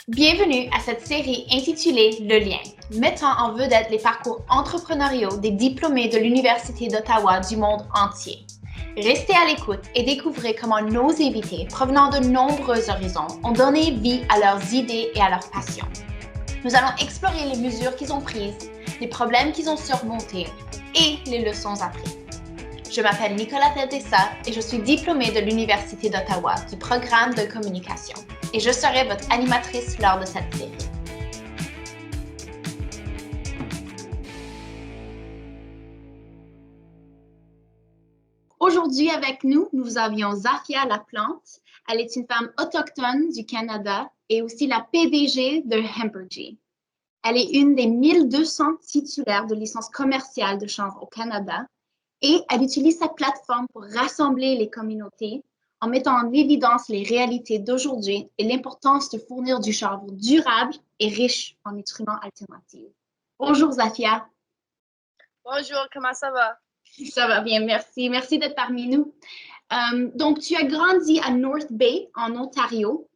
Bienvenue à cette série intitulée Le lien, mettant en vedette les parcours entrepreneuriaux des diplômés de l'Université d'Ottawa du monde entier. Restez à l'écoute et découvrez comment nos invités, provenant de nombreux horizons, ont donné vie à leurs idées et à leurs passions. Nous allons explorer les mesures qu'ils ont prises, les problèmes qu'ils ont surmontés et les leçons apprises. Je m'appelle Nicolas Tedessa et je suis diplômée de l'Université d'Ottawa du programme de communication et je serai votre animatrice lors de cette série. Aujourd'hui avec nous, nous avions Zafia Laplante. Elle est une femme autochtone du Canada et aussi la PDG de Hempergy. Elle est une des 1200 titulaires de licence commerciale de chanvre au Canada et elle utilise sa plateforme pour rassembler les communautés en mettant en évidence les réalités d'aujourd'hui et l'importance de fournir du chanvre durable et riche en nutriments alternatifs. Bonjour Zafia. Bonjour, comment ça va? Ça va bien, merci. Merci d'être parmi nous. Donc, tu as grandi à North Bay, en Ontario,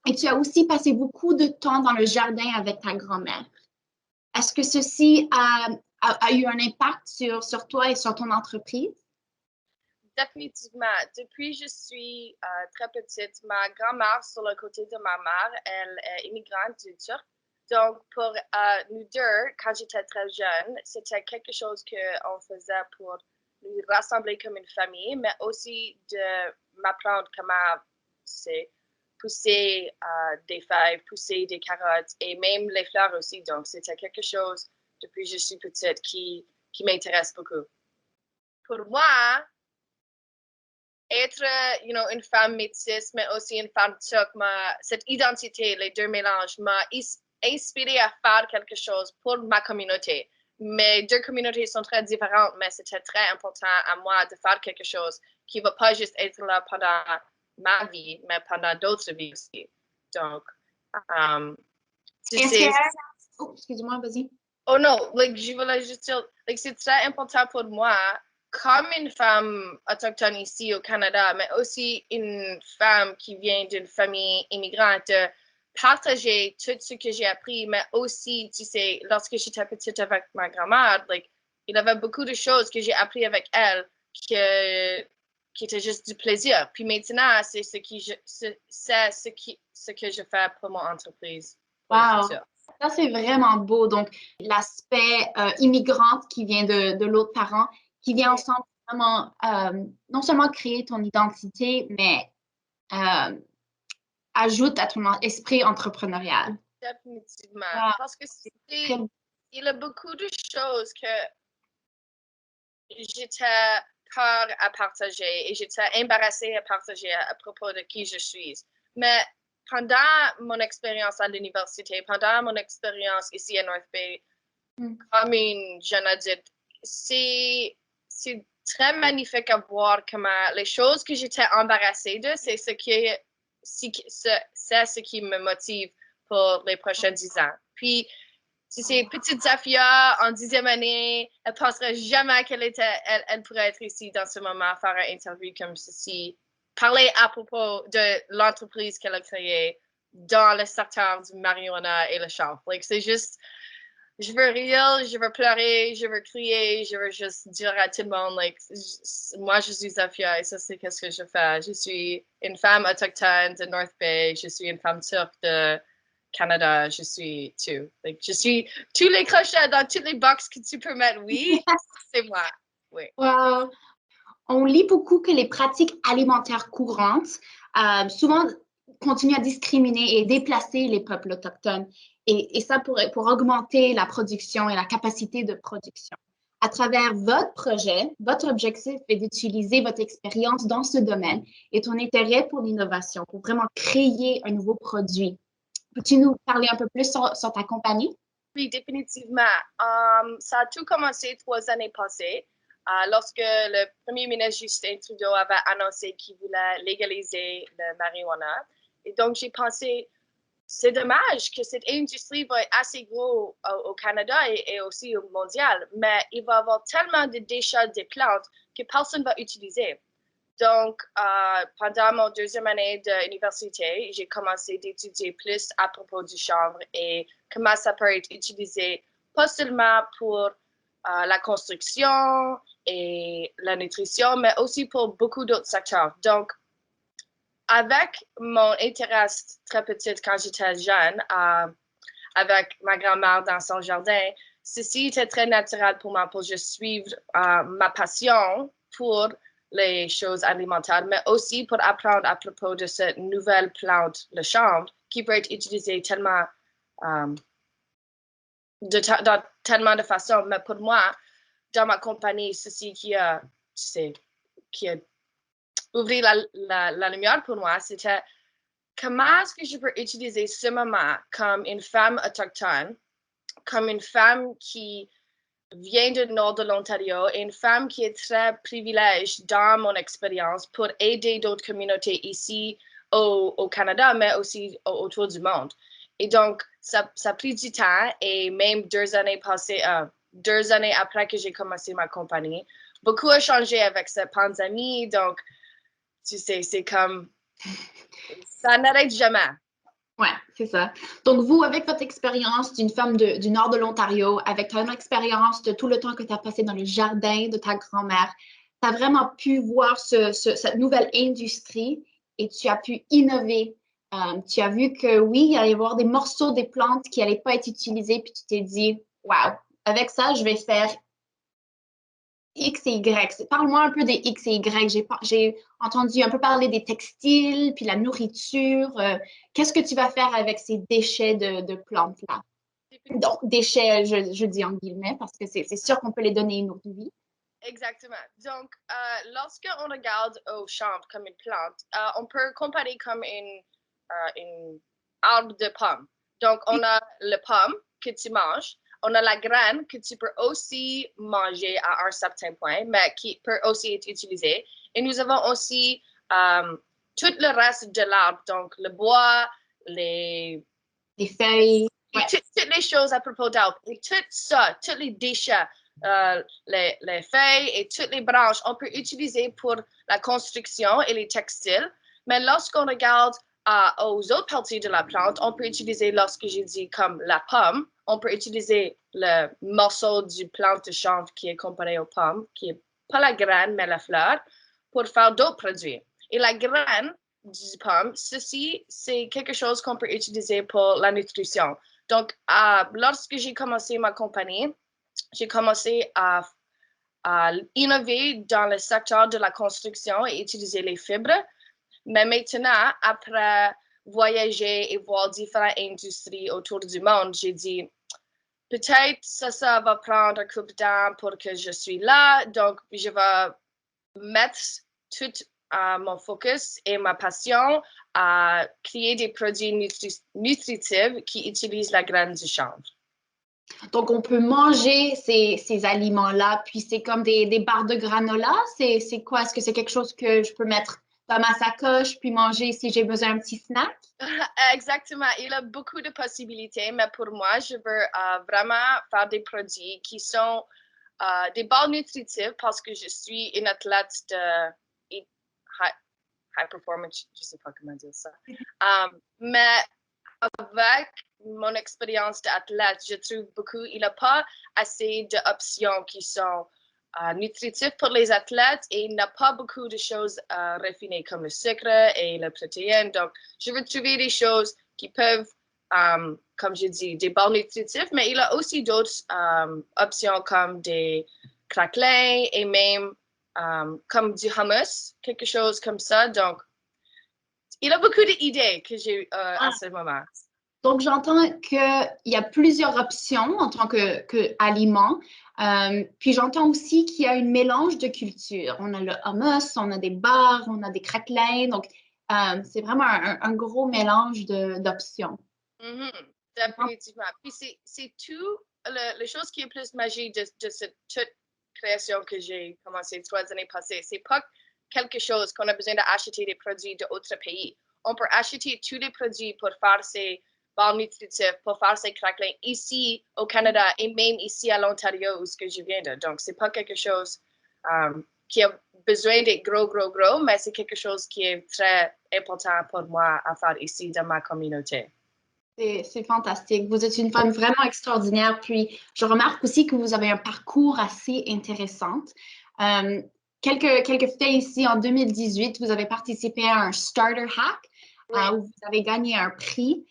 et tu as aussi passé beaucoup de temps dans le jardin avec ta grand-mère. Est-ce que ceci a eu un impact sur toi et sur ton entreprise? Définitivement. Depuis que je suis très petite, ma grand-mère, sur le côté de ma mère, elle est immigrante du Turc. Donc, pour nous deux, quand j'étais très jeune, c'était quelque chose qu'on faisait pour nous rassembler comme une famille, mais aussi de m'apprendre comment, pousser des fèves, pousser des carottes et même les fleurs aussi. Donc, c'était quelque chose, depuis que je suis petite, qui m'intéresse beaucoup. Pour moi, être une femme métisse, mais aussi une femme turque, cette identité, les deux mélanges, m'a inspiré à faire quelque chose pour ma communauté. Mes deux communautés sont très différentes, mais c'était très important à moi de faire quelque chose qui ne va pas juste être là pendant ma vie, mais pendant d'autres vies aussi. Donc, excuse-moi, vas-y. Oh non, je voulais juste dire, c'est très important pour moi comme une femme autochtone ici au Canada, mais aussi une femme qui vient d'une famille immigrante, de partager tout ce que j'ai appris, mais aussi, tu sais, lorsque j'étais petite avec ma grand-mère, il y avait beaucoup de choses que j'ai appris avec elle qui étaient juste du plaisir. Puis maintenant, c'est ce que je fais pour mon entreprise. Wow! Ça, c'est vraiment beau. Donc, l'aspect immigrante qui vient de l'autre parent, qui vient ensemble vraiment, non seulement créer ton identité, mais ajoute à ton esprit entrepreneurial. Définitivement. Wow. Parce que il y a beaucoup de choses que j'étais peur à partager et j'étais embarrassée à partager à propos de qui je suis. Mais pendant mon expérience à l'université, pendant mon expérience ici à North Bay, comme une jeune adulte, c'est très magnifique à voir comment les choses que j'étais embarrassée de, c'est ce qui me motive pour les prochains 10 ans. Puis, si c'est petite Zafia en 10e année, elle ne penserait jamais elle pourrait être ici dans ce moment, faire une interview comme ceci, parler à propos de l'entreprise qu'elle a créée dans le secteur du marijuana et le chanvre. C'est juste, je veux rire, je veux pleurer, je veux crier, je veux juste dire à tout le monde, moi je suis Zafia et ça c'est qu'est-ce que je fais. Je suis une femme autochtone de North Bay, je suis une femme turque de Canada, je suis tout. Je suis tous les crochets dans toutes les boxes que tu peux mettre, oui, c'est moi. Oui. Wow. On lit beaucoup que les pratiques alimentaires courantes souvent continuent à discriminer et déplacer les peuples autochtones. Et ça pour augmenter la production et la capacité de production. À travers votre projet, votre objectif est d'utiliser votre expérience dans ce domaine et ton intérêt pour l'innovation, pour vraiment créer un nouveau produit. Peux-tu nous parler un peu plus sur ta compagnie? Oui, définitivement. Ça a tout commencé 3 années passées, lorsque le premier ministre Justin Trudeau avait annoncé qu'il voulait légaliser le marijuana. Et donc, j'ai pensé, c'est dommage que cette industrie va être assez gros au Canada et aussi au mondial, mais il va y avoir tellement de déchets des plantes que personne ne va utiliser. Donc, pendant mon deuxième année d'université, j'ai commencé d'étudier plus à propos du chanvre et comment ça peut être utilisé, pas seulement pour la construction et la nutrition, mais aussi pour beaucoup d'autres secteurs. Donc, avec mon intérêt très petit quand j'étais jeune, avec ma grand-mère dans son jardin, ceci était très naturel pour moi pour je suivre ma passion pour les choses alimentaires, mais aussi pour apprendre à propos de cette nouvelle plante, le chanvre, qui peut être utilisée tellement dans tellement de façons. Mais pour moi, dans ma compagnie, ceci qui a ouvert la lumière pour moi, c'était comment est-ce que je peux utiliser ce moment comme une femme autochtone, comme une femme qui vient du nord de l'Ontario et une femme qui est très privilégiée dans mon expérience pour aider d'autres communautés ici au Canada, mais aussi autour du monde. Et donc, ça a pris du temps et même 2 années passées, 2 années après que j'ai commencé ma compagnie, beaucoup a changé avec cette pandémie. Donc, tu sais, c'est comme, ça n'arrête jamais. Oui, c'est ça. Donc, vous, avec votre expérience d'une femme du nord de l'Ontario, avec ton expérience de tout le temps que tu as passé dans le jardin de ta grand-mère, tu as vraiment pu voir cette nouvelle industrie et tu as pu innover. Tu as vu que oui, il allait y avoir des morceaux des plantes qui n'allaient pas être utilisés, puis tu t'es dit, wow, avec ça, je vais faire X et Y. Parle-moi un peu des X et Y. J'ai entendu un peu parler des textiles, puis la nourriture. Qu'est-ce que tu vas faire avec ces déchets de plantes-là? Donc, déchets, je dis en guillemets, parce que c'est sûr qu'on peut les donner une autre vie. Exactement. Donc, lorsqu'on regarde au champ comme une plante, on peut comparer comme une arbre de pomme. Donc, on a le pomme que tu manges, on a la graine que tu peux aussi manger à un certain point, mais qui peut aussi être utilisée. Et nous avons aussi tout le reste de l'arbre, donc le bois, les feuilles. Ouais. Toutes les choses à propos d'arbres. Et tout ça, tous les déchets, les feuilles et toutes les branches, on peut utiliser pour la construction et les textiles. Mais lorsqu'on regarde aux autres parties de la plante, on peut utiliser, lorsque j'ai dit comme la pomme, on peut utiliser le morceau du plante de chanvre qui est comparé aux pommes, qui est pas la graine, mais la fleur, pour faire d'autres produits. Et la graine du pomme, ceci, c'est quelque chose qu'on peut utiliser pour la nutrition. Donc, lorsque j'ai commencé ma compagnie, j'ai commencé à innover dans le secteur de la construction et utiliser les fibres. Mais maintenant, après voyager et voir différentes industries autour du monde, j'ai dit, peut-être ça va prendre un coup de temps pour que je suis là. Donc, je vais mettre tout mon focus et ma passion à créer des produits nutritifs qui utilisent la graine du chanvre. Donc, on peut manger ces aliments-là, puis c'est comme des barres de granola. C'est quoi? Est-ce que c'est quelque chose que je peux mettre dans ma sacoche, puis manger si j'ai besoin d'un petit snack? Exactement. Il y a beaucoup de possibilités, mais pour moi, je veux vraiment faire des produits qui sont des barres nutritives parce que je suis une athlète de high performance, je ne sais pas comment dire ça. Mais avec mon expérience d'athlète, je trouve il n'y a pas assez d'options qui sont nutritives pour les athlètes et il n'y a pas beaucoup de choses raffinées comme le sucre et la protéine. Donc, je veux trouver des choses qui peuvent, comme je dis, des barres nutritives, mais il y a aussi d'autres options comme des craquelins et même comme du hummus, quelque chose comme ça. Donc, il y a beaucoup d'idées que j'ai eues à ce moment. Donc, j'entends qu'il y a plusieurs options en tant qu'aliment. Puis, j'entends aussi qu'il y a un mélange de cultures. On a le hummus, on a des bars, on a des craquelins. Donc, c'est vraiment un gros mélange d'options. Définitivement. Puis, c'est tout, la chose qui est plus magique de cette toute création que j'ai commencé 3 années passées. C'est pas quelque chose qu'on a besoin d'acheter des produits d'autres pays. On peut acheter tous les produits pour faire ces barres nutritifs, pour faire ces craquelins ici au Canada et même ici à l'Ontario où je viens de. Donc, c'est pas quelque chose qui a besoin d'être gros, mais c'est quelque chose qui est très important pour moi à faire ici dans ma communauté. C'est fantastique. Vous êtes une femme vraiment extraordinaire. Puis, je remarque aussi que vous avez un parcours assez intéressant. Quelques faits ici, en 2018, vous avez participé à un Starter Hack Oui. où vous avez gagné un prix.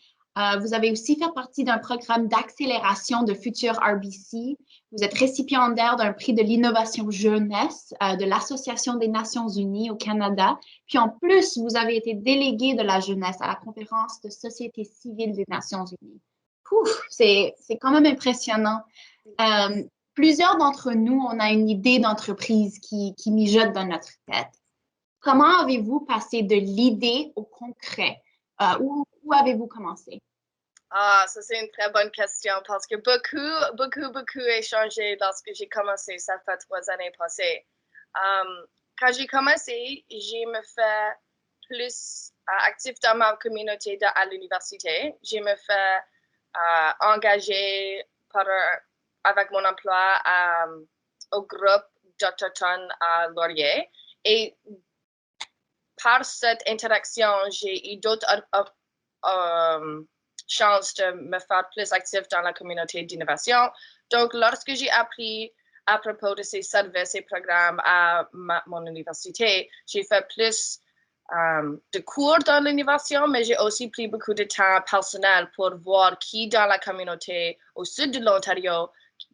Vous avez aussi fait partie d'un programme d'accélération de Futur RBC. Vous êtes récipiendaire d'un prix de l'innovation jeunesse de l'Association des Nations Unies au Canada. Puis en plus, vous avez été délégué de la jeunesse à la conférence de société civile des Nations Unies. C'est quand même impressionnant. Plusieurs d'entre nous, on a une idée d'entreprise qui mijote dans notre tête. Comment avez-vous passé de l'idée au concret? Où avez-vous commencé? Ah, ça c'est une très bonne question parce que beaucoup a changé lorsque j'ai commencé, ça fait 3 années passées. Quand j'ai commencé, j'ai me fait plus actif dans ma communauté à l'université. J'ai me fait engager avec mon emploi au groupe d'Autochtones à Laurier. Et par cette interaction, j'ai eu d'autres chance de me faire plus active dans la communauté d'innovation. Donc, lorsque j'ai appris à propos de ces services et programmes à mon université, j'ai fait plus de cours dans l'innovation, mais j'ai aussi pris beaucoup de temps personnel pour voir qui dans la communauté au sud de l'Ontario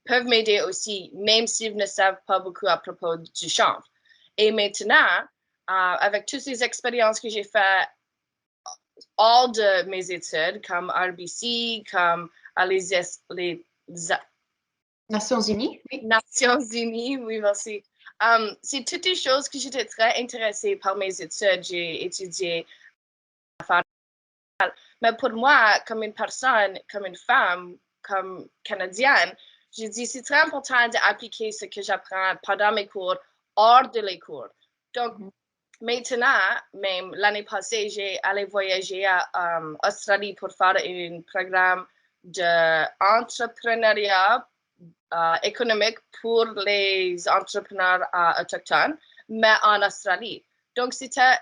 peuvent m'aider aussi, même s'ils ne savent pas beaucoup à propos du chanvre. Et maintenant, avec toutes ces expériences que j'ai faites, all de mes études, comme RBC, comme les Nations Unies, oui. Nations Unies, oui, merci. C'est toutes des choses que j'étais très intéressée par mes études. J'ai étudié à faire. Mais pour moi, comme une personne, comme une femme, comme Canadienne, j'ai dit c'est très important d'appliquer ce que j'apprends pendant mes cours, hors de les cours. Donc, maintenant, même l'année passée, j'ai allé voyager à Australie pour faire un programme d'entrepreneuriat économique pour les entrepreneurs autochtones, mais en Australie. Donc, c'était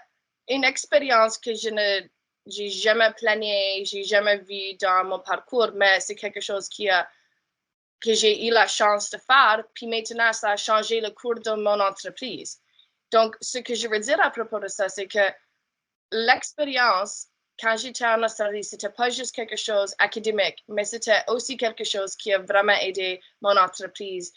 une expérience que j'ai jamais planiée, j'ai jamais vu dans mon parcours, mais c'est quelque chose que j'ai eu la chance de faire. Puis maintenant, ça a changé le cours de mon entreprise. Donc, ce que je veux dire à propos de ça, c'est que l'expérience, quand j'étais en Australie, c'était pas juste quelque chose académique, mais c'était aussi quelque chose qui a vraiment aidé mon entreprise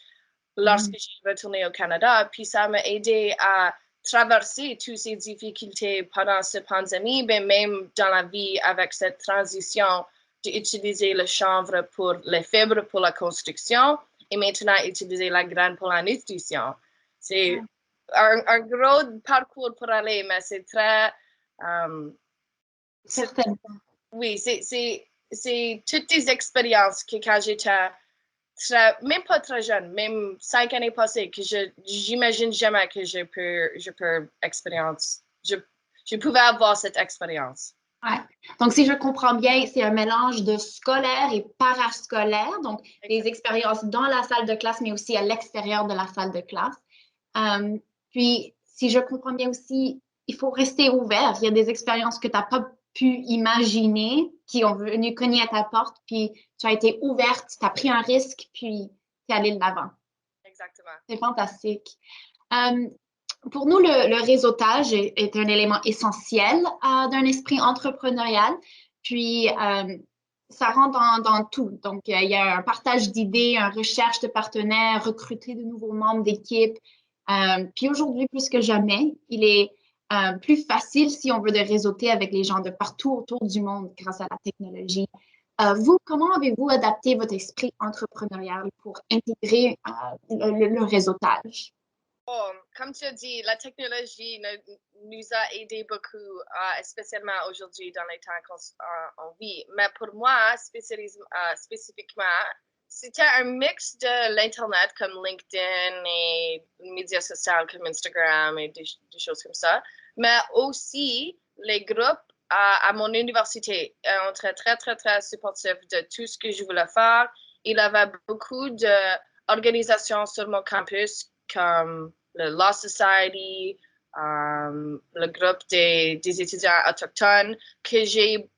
lorsque j'ai retourné au Canada. Puis ça m'a aidé à traverser toutes ces difficultés pendant cette pandémie, mais même dans la vie avec cette transition d'utiliser le chanvre pour les fibres pour la construction et maintenant utiliser la graine pour la nutrition. C'est un gros parcours pour aller, mais c'est très... Certainement. Oui, c'est toutes des expériences que quand j'étais même pas très jeune, même 5 années passées, que j'imagine jamais que je peux expérience. Je pouvais avoir cette expérience. Ouais. Donc, si je comprends bien, c'est un mélange de scolaire et parascolaire, donc des expériences dans la salle de classe, mais aussi à l'extérieur de la salle de classe. Puis, si je comprends bien aussi, il faut rester ouvert. Il y a des expériences que tu n'as pas pu imaginer qui ont venu cogner à ta porte, puis tu as été ouverte, tu as pris un risque, puis tu es allé de l'avant. Exactement. C'est fantastique. Pour nous, le réseautage est un élément essentiel d'un esprit entrepreneurial. Puis, ça rentre dans tout. Donc, il y a un partage d'idées, une recherche de partenaires, recruter de nouveaux membres d'équipe. Puis aujourd'hui, plus que jamais, il est plus facile si on veut de réseauter avec les gens de partout autour du monde grâce à la technologie. Vous, comment avez-vous adapté votre esprit entrepreneurial pour intégrer le réseautage? Oh, comme tu as dit, la technologie nous a aidé beaucoup, spécialement aujourd'hui dans les temps qu'on vit. Mais pour moi, spécifiquement, c'était un mix de l'Internet comme LinkedIn et les médias sociaux comme Instagram et des choses comme ça. Mais aussi, les groupes à mon université ont été très, très, très supportifs de tout ce que je voulais faire. Il y avait beaucoup d'organisations sur mon campus comme le Law Society, le groupe des étudiants autochtones, que j'ai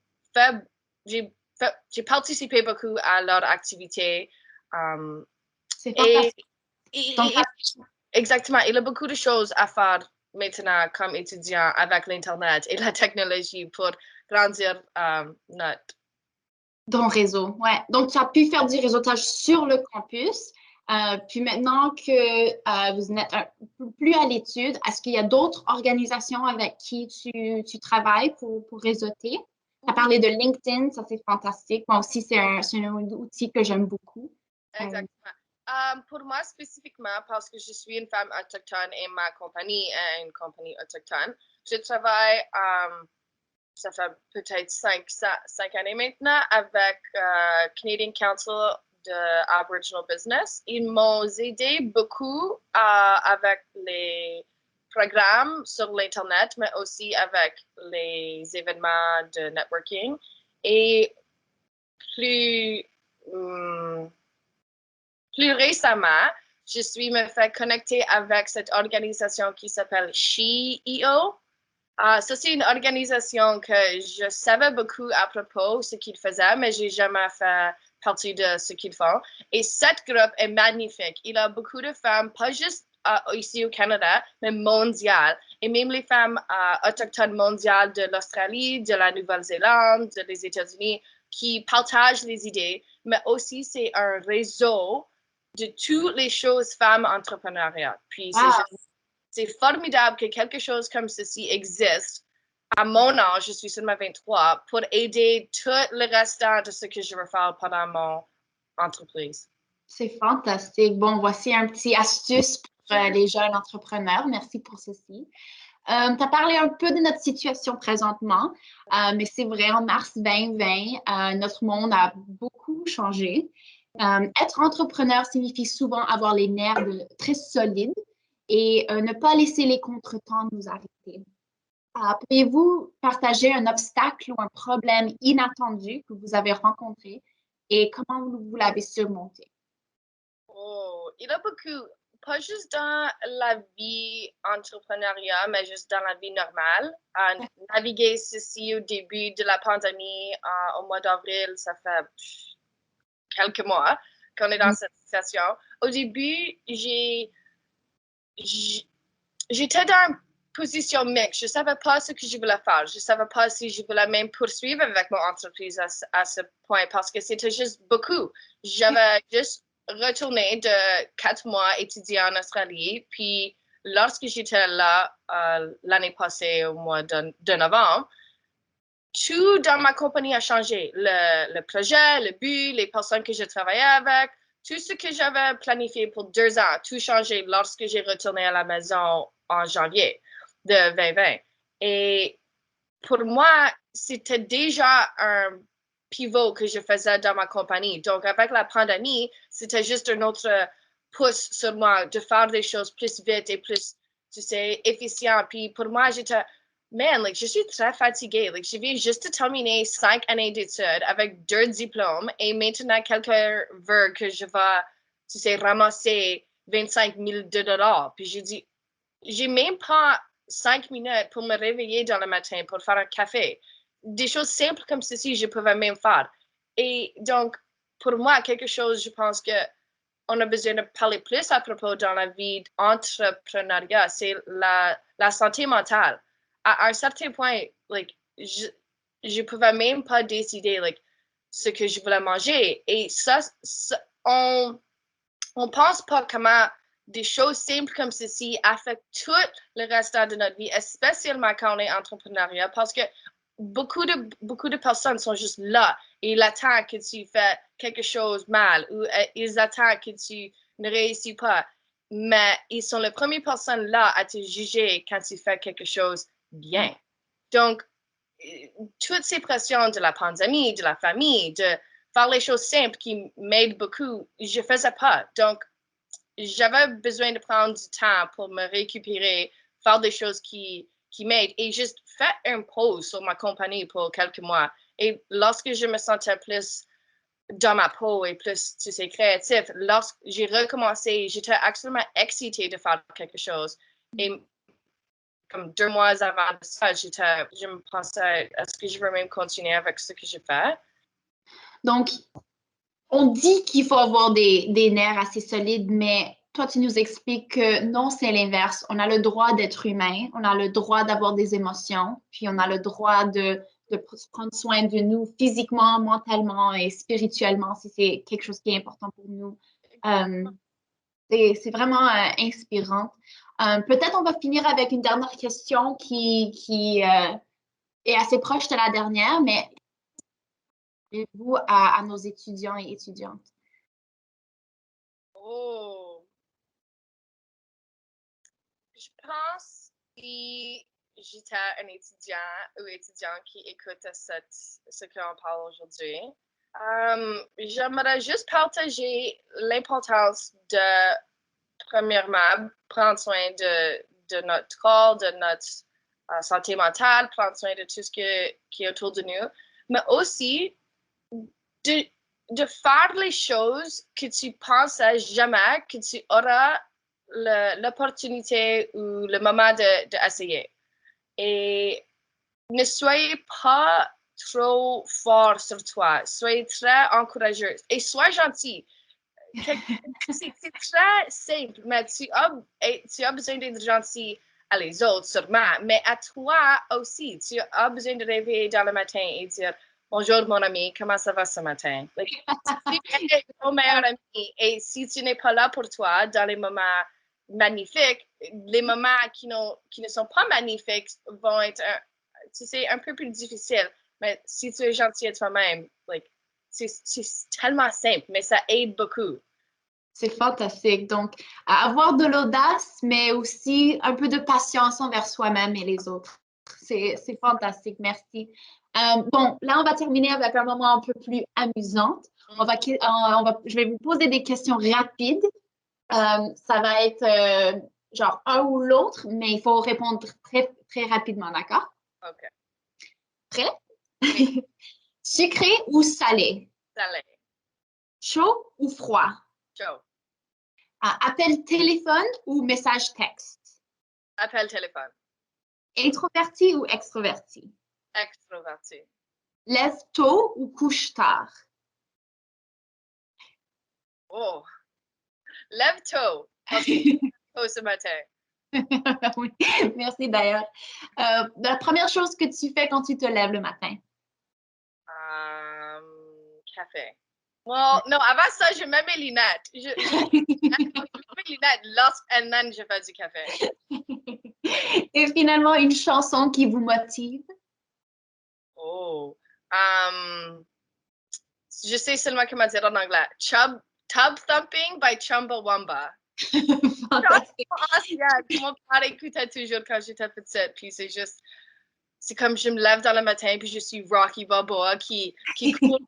participé beaucoup à leurs activités. C'est fantastique. Exactement, il y a beaucoup de choses à faire maintenant comme étudiant avec l'Internet et la technologie pour grandir ton réseau. Ouais. Donc, tu as pu faire du réseautage sur le campus. Puis maintenant que vous n'êtes plus à l'étude, est-ce qu'il y a d'autres organisations avec qui tu travailles pour réseauter? Tu as parlé de LinkedIn, ça c'est fantastique. Moi aussi, c'est un outil que j'aime beaucoup. Exactement. Pour moi spécifiquement, parce que je suis une femme autochtone et ma compagnie est une compagnie autochtone, je travaille, ça fait peut-être 5 années maintenant, avec Canadian Council de Aboriginal Business. Ils m'ont aidé beaucoup avec les programmes sur l'Internet, mais aussi avec les événements de networking. Et plus récemment, je me fait connecter avec cette organisation qui s'appelle SheEO. Ça, c'est une organisation que je savais beaucoup à propos de ce qu'ils faisaient, mais je n'ai jamais fait partie de ce qu'ils font. Et cette groupe est magnifique. Il y a beaucoup de femmes, pas juste ici au Canada, mais mondiales. Et même les femmes autochtones mondiales de l'Australie, de la Nouvelle-Zélande, des États-Unis, qui partagent les idées, mais aussi c'est un réseau de toutes les choses femmes entrepreneuriales. Puis c'est formidable que quelque chose comme ceci existe. À mon âge, je suis seulement 23, pour aider tout le restant de ce que je veux faire pendant mon entreprise. C'est fantastique. Bon, voici un petit astuce pour les jeunes entrepreneurs. Merci pour ceci. Tu as parlé un peu de notre situation présentement, mais c'est vrai, en mars 2020, notre monde a beaucoup changé. Être entrepreneur signifie souvent avoir les nerfs très solides et ne pas laisser les contretemps nous arrêter. Pourriez-vous partager un obstacle ou un problème inattendu que vous avez rencontré et comment vous l'avez surmonté? Oh, il y a beaucoup, pas juste dans la vie entrepreneuriale, mais juste dans la vie normale. Naviguer ceci au début de la pandémie, au mois d'avril, ça fait quelques mois qu'on est dans cette situation. Au début, j'étais dans une position mixte. Je ne savais pas ce que je voulais faire. Je ne savais pas si je voulais même poursuivre avec mon entreprise à ce point parce que c'était juste beaucoup. J'avais juste retourné de 4 mois étudier en Australie. Puis, lorsque j'étais là l'année passée, au mois de novembre, tout dans ma compagnie a changé. Le projet, le but, les personnes que je travaillais avec, tout ce que j'avais planifié pour 2 ans, tout changé lorsque j'ai retourné à la maison en janvier de 2020. Et pour moi, c'était déjà un pivot que je faisais dans ma compagnie. Donc, avec la pandémie, c'était juste un autre pouce sur moi de faire des choses plus vite et plus, tu sais, efficient. Puis pour moi, j'étais, man, je suis très fatiguée. Je viens juste de terminer 5 années d'études avec 2 diplômes et maintenant, quelqu'un veut que je vais, tu sais, ramasser 25 000 $. Puis j'ai dit, j'ai même pas 5 minutes pour me réveiller dans le matin pour faire un café. Des choses simples comme ceci, je pouvais même faire. Et donc, pour moi, quelque chose, je pense que on a besoin de parler plus à propos dans la vie d'entrepreneuriat, c'est la santé mentale. À un certain point, je pouvais même pas décider ce que je voulais manger. Et ça on pense pas comment des choses simples comme ceci affectent tout le restant de notre vie, spécialement quand on est entrepreneuriat, parce que beaucoup de personnes sont juste là et ils attendent que tu fais quelque chose mal ou ils attendent que tu ne réussis pas. Mais ils sont les premières personnes là à te juger quand tu fais quelque chose bien. Donc, toutes ces pressions de la pandémie, de la famille, de faire les choses simples qui m'aident beaucoup, je ne faisais pas. Donc, j'avais besoin de prendre du temps pour me récupérer, faire des choses qui m'aident et juste faire une pause sur ma compagnie pour quelques mois. Et lorsque je me sentais plus dans ma peau et plus, tu sais, créatif. Lorsque j'ai recommencé, j'étais absolument excitée de faire quelque chose. Et comme 2 mois avant ça, je me pensais, est-ce que je veux même continuer avec ce que je fais? Donc, on dit qu'il faut avoir des nerfs assez solides, mais toi, tu nous expliques que non, c'est l'inverse. On a le droit d'être humain, on a le droit d'avoir des émotions, puis on a le droit de prendre soin de nous physiquement, mentalement et spirituellement si c'est quelque chose qui est important pour nous. C'est vraiment inspirant. Peut-être on va finir avec une dernière question qui est assez proche de la dernière, mais vous à nos étudiants et étudiantes? Oh, je pense que j'étais un étudiant ou étudiant qui écoute ce qu'on parle aujourd'hui. J'aimerais juste partager l'importance de, premièrement, prendre soin de notre corps, de notre santé mentale, prendre soin de tout ce qui est autour de nous, mais aussi de faire les choses que tu pensais jamais que tu auras l'opportunité ou le moment d'essayer. Et ne soyez pas trop fort sur toi. Soyez très encourageux et sois gentil. C'est très simple, mais tu as besoin d'être gentil à les autres, sûrement, mais à toi aussi. Tu as besoin de réveiller dans le matin et dire bonjour, mon ami, comment ça va ce matin? Like, tu es ton meilleur ami et si tu n'es pas là pour toi dans les moments magnifiques, les moments qui ne sont pas magnifiques vont être, tu sais, un peu plus difficiles. Mais si tu es gentil à toi-même, like, c'est tellement simple, mais ça aide beaucoup. C'est fantastique. Donc, avoir de l'audace, mais aussi un peu de patience envers soi-même et les autres. C'est fantastique. Merci. Bon, là, on va terminer avec un moment un peu plus amusant. Je vais vous poser des questions rapides. Ça va être genre un ou l'autre, mais il faut répondre très, très rapidement, d'accord? OK. Prêt? Oui. Sucré ou salé? Salé. Chaud ou froid? Chaud. Appel téléphone ou message texte? Appel téléphone. Introverti ou extroverti? Extroverti. Lève tôt ou couche tard? Oh. Lève tôt. Tôt ce matin. Oui, merci d'ailleurs. La première chose que tu fais quand tu te lèves le matin? Café. Well, non, avant ça, je mets mes lunettes. Je mets mes lunettes and then je fais du café. Et finalement, une chanson qui vous motive? Oh. Je sais seulement comment dire en anglais. Tub Thumping by Chumbawamba. Fantastique. Ancienne, que mon père écoutait toujours quand j'étais petite. Puis c'est comme je me lève dans le matin, puis je suis Rocky Balboa qui court.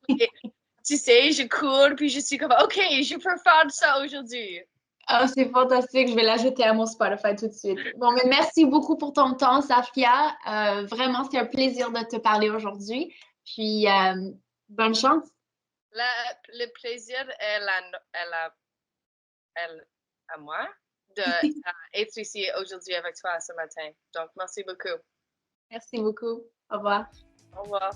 Tu sais, je cours, puis je suis comme, OK, je peux faire ça aujourd'hui. Ah, c'est fantastique. Je vais l'ajouter à mon Spotify tout de suite. Bon, mais merci beaucoup pour ton temps, Safia. Vraiment, c'est un plaisir de te parler aujourd'hui. Puis, bonne chance. Le plaisir est à moi d'être ici aujourd'hui avec toi ce matin. Donc, merci beaucoup. Merci beaucoup. Au revoir. Au revoir.